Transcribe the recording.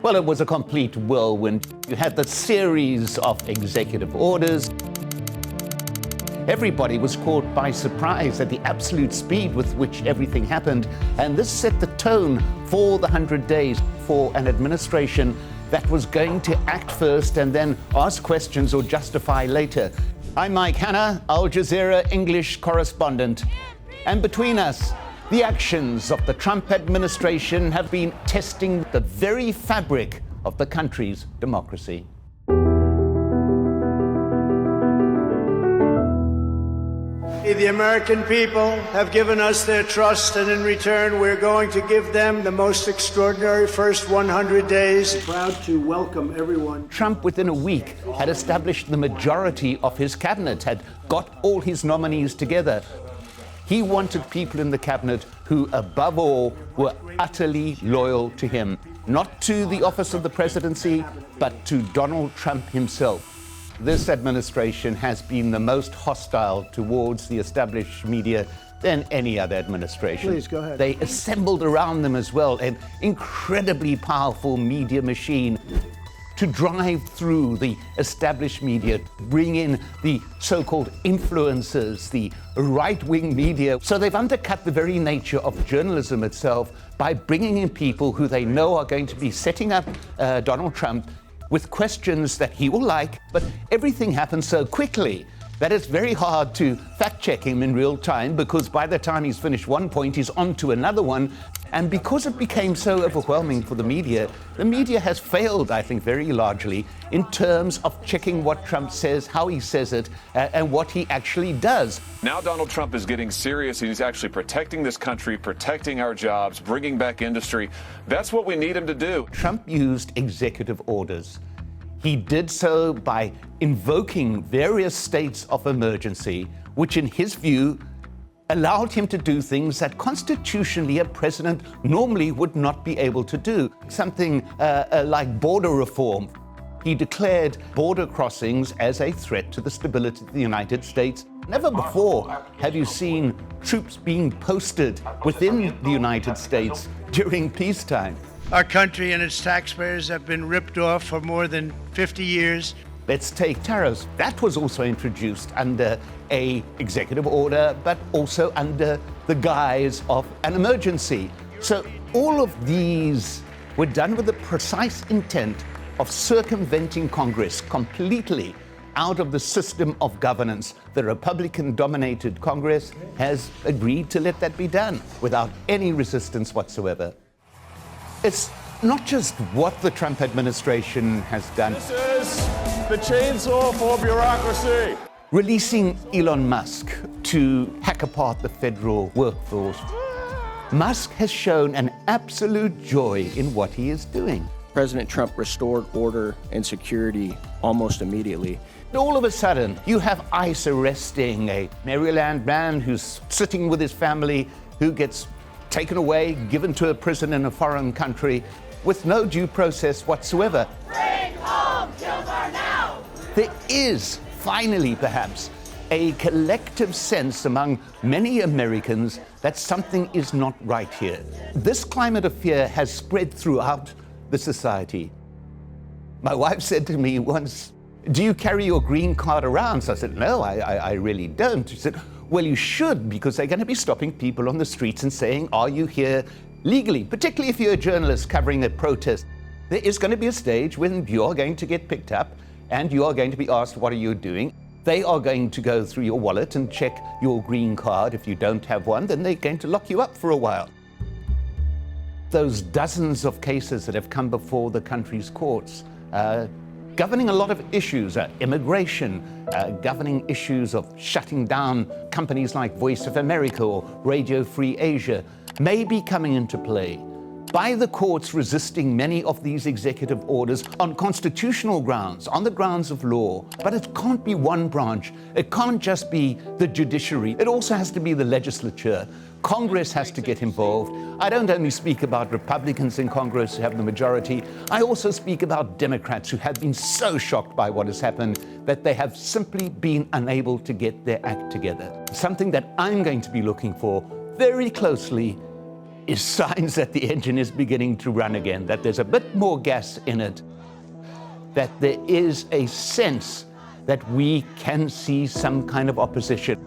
Well, it was a complete whirlwind. You had the series of executive orders. Everybody was caught by surprise at the absolute speed with which everything happened, and this set the tone for the 100 days for an administration that was going to act first and then ask questions or justify later. I'm Hanna, Al Jazeera English correspondent, and between us, the actions of the Trump administration have been testing the very fabric of the country's democracy. The American people have given us their trust, and in return, we're going to give them the most extraordinary first 100 days. Proud to welcome everyone. Trump, within a week, had established the majority of his cabinet, had got all his nominees together. He wanted people in the cabinet who, above all, were utterly loyal to him, not to the office of the presidency, but to Donald Trump himself. This administration has been the most hostile towards the established media than any other administration. Please, go ahead. They assembled around them as well an incredibly powerful media machine to drive through the established media, bring in the so-called influencers, the right-wing media. So they've undercut the very nature of journalism itself by bringing in people who they know are going to be setting up Donald Trump with questions that he will like, but everything happens so quickly that it's very hard to fact-check him in real time, because by the time he's finished one point, he's on to another one. And because it became so overwhelming for the media has failed, I think, very largely in terms of checking what Trump says, how he says it, and what he actually does. Now Donald Trump is getting serious. He's actually protecting this country, protecting our jobs, bringing back industry. That's what we need him to do. Trump used executive orders. He did so by invoking various states of emergency, which in his view allowed him to do things that constitutionally a president normally would not be able to do. Something like border reform. He declared border crossings as a threat to the stability of the United States. Never before have you seen troops being posted within the United States during peacetime. Our country and its taxpayers have been ripped off for more than 50 years. Let's take tariffs. That was also introduced under an executive order, but also under the guise of an emergency. So all of these were done with the precise intent of circumventing Congress completely out of the system of governance. The Republican-dominated Congress has agreed to let that be done without any resistance whatsoever. It's not just what the Trump administration has done. This is the chainsaw for bureaucracy. Releasing Elon Musk to hack apart the federal workforce. Musk has shown an absolute joy in what he is doing. President Trump restored order and security almost immediately. All of a sudden, you have ICE arresting a Maryland man who's sitting with his family, who gets taken away, given to a prison in a foreign country with no due process whatsoever. Bring home children now! There is finally, perhaps, a collective sense among many Americans that something is not right here. This climate of fear has spread throughout the society. My wife said to me once, "Do you carry your green card around?" So I said, "No, I really don't." She said, "Well, you should, because they're going to be stopping people on the streets and saying, 'Are you here legally?' Particularly if you're a journalist covering a protest. There is going to be a stage when you're going to get picked up and you are going to be asked, 'What are you doing?' They are going to go through your wallet and check your green card. If you don't have one, then they're going to lock you up for a while." Those dozens of cases that have come before the country's courts, governing a lot of issues, immigration, governing issues of shutting down companies like Voice of America or Radio Free Asia, may be coming into play by the courts resisting many of these executive orders on constitutional grounds, on the grounds of law. But it can't be one branch. It can't just be the judiciary. It also has to be the legislature. Congress has to get involved. I don't only speak about Republicans in Congress who have the majority. I also speak about Democrats who have been so shocked by what has happened that they have simply been unable to get their act together. Something that I'm going to be looking for very closely is signs that the engine is beginning to run again, that there's a bit more gas in it, that there is a sense that we can see some kind of opposition.